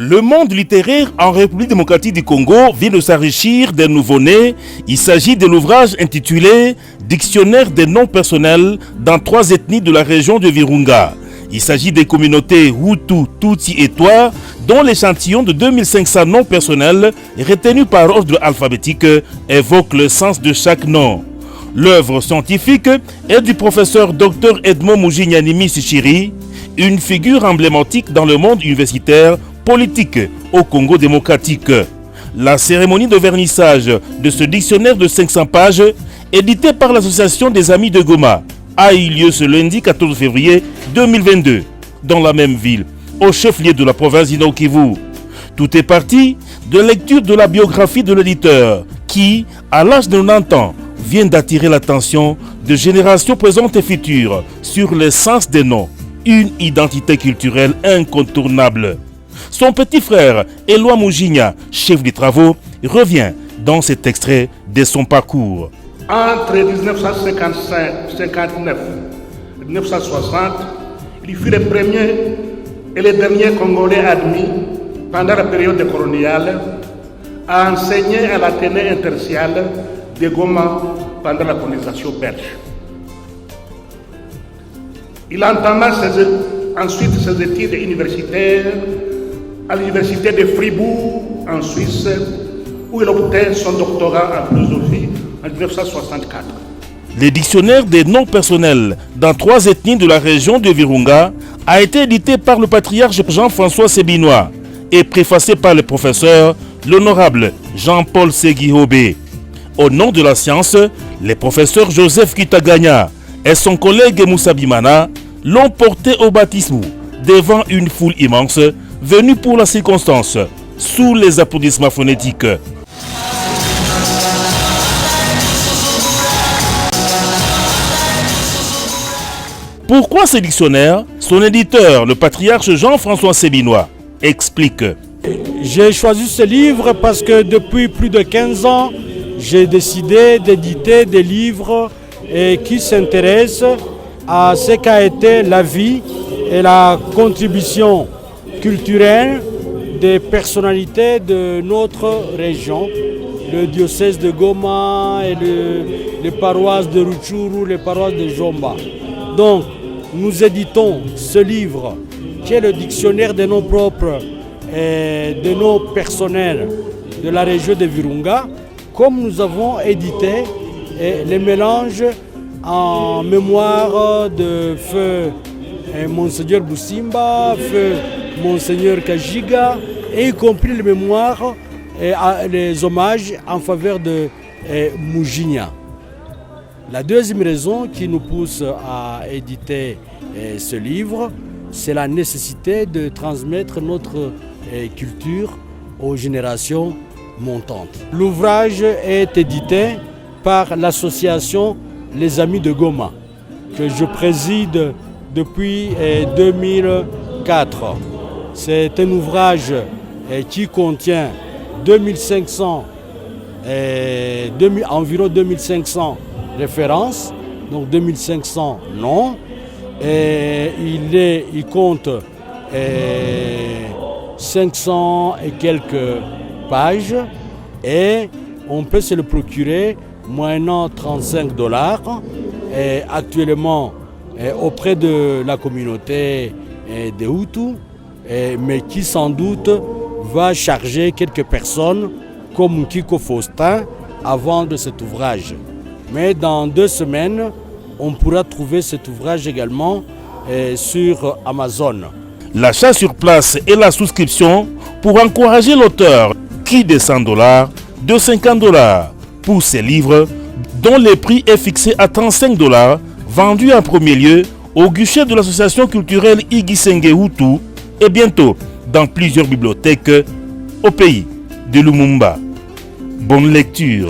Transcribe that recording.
Le monde littéraire en République démocratique du Congo vient de s'enrichir d'un nouveau-né. Il s'agit de l'ouvrage intitulé « Dictionnaire des noms personnels dans 3 ethnies de la région de Virunga ». Il s'agit des communautés Hutu, Tutsi et Twa, dont l'échantillon de 2500 noms personnels retenus par ordre alphabétique évoque le sens de chaque nom. L'œuvre scientifique est du professeur Dr Edmond Mujinyanimi Sichiri, une figure emblématique dans le monde universitaire politique au Congo démocratique. La cérémonie de vernissage de ce dictionnaire de 500 pages, édité par l'Association des Amis de Goma, a eu lieu ce lundi 14 février 2022, dans la même ville, au chef-lieu de la province du Nord-Kivu. Tout est parti de la lecture de la biographie de l'éditeur, qui, à l'âge de 90 ans, vient d'attirer l'attention de générations présentes et futures sur l'essence des noms, une identité culturelle incontournable. Son petit frère, Éloi Mujinya, chef des travaux, revient dans cet extrait de son parcours. Entre 1959 et 1960, il fut le premier et le dernier Congolais admis pendant la période coloniale à enseigner à l'Athénée interciale de Goma pendant la colonisation belge. Il entama ensuite ses études universitaires à l'université de Fribourg en Suisse, où il obtint son doctorat en philosophie en 1964. Le dictionnaire des noms personnels dans 3 ethnies de la région de Virunga a été édité par le patriarche Jean-François Sébinois et préfacé par le professeur, l'honorable Jean-Paul Seguihobé. Au nom de la science, le professeur Joseph Kitaganya et son collègue Moussa Bimana l'ont porté au baptisme devant une foule immense venue pour la circonstance, sous les applaudissements phonétiques. Pourquoi ce dictionnaire? Son éditeur, le patriarche Jean-François Sébinois, explique. J'ai choisi ce livre parce que depuis plus de 15 ans, j'ai décidé d'éditer des livres qui s'intéressent à ce qu'a été la vie et la contribution culturelle des personnalités de notre région, le diocèse de Goma et les paroisses de Rutshuru, les paroisses de Jomba. Donc, nous éditons ce livre qui est le dictionnaire des noms propres et des noms personnels de la région de Virunga, comme nous avons édité les mélanges en mémoire de feu Monseigneur Boussimba, feu Monseigneur Kajiga, et y compris les mémoires et les hommages en faveur de Mujinya. La deuxième raison qui nous pousse à éditer ce livre, c'est la nécessité de transmettre notre culture aux générations montantes. L'ouvrage est édité par l'association Les Amis de Goma, que je préside depuis 2004. C'est un ouvrage qui contient environ 2500 références, donc 2500 noms. Et il compte 500 et quelques pages et on peut se le procurer moyennant $35 et actuellement auprès de la communauté des Hutus, mais qui sans doute va charger quelques personnes comme Kiko Faustin à vendre cet ouvrage. Mais dans 2 semaines, on pourra trouver cet ouvrage également sur Amazon. L'achat sur place et la souscription pour encourager l'auteur qui de $100, de $50 pour ces livres dont le prix est fixé à $35, vendus en premier lieu au guichet de l'association culturelle Igisenge Hutu et bientôt dans plusieurs bibliothèques au pays de Lumumba. Bonne lecture.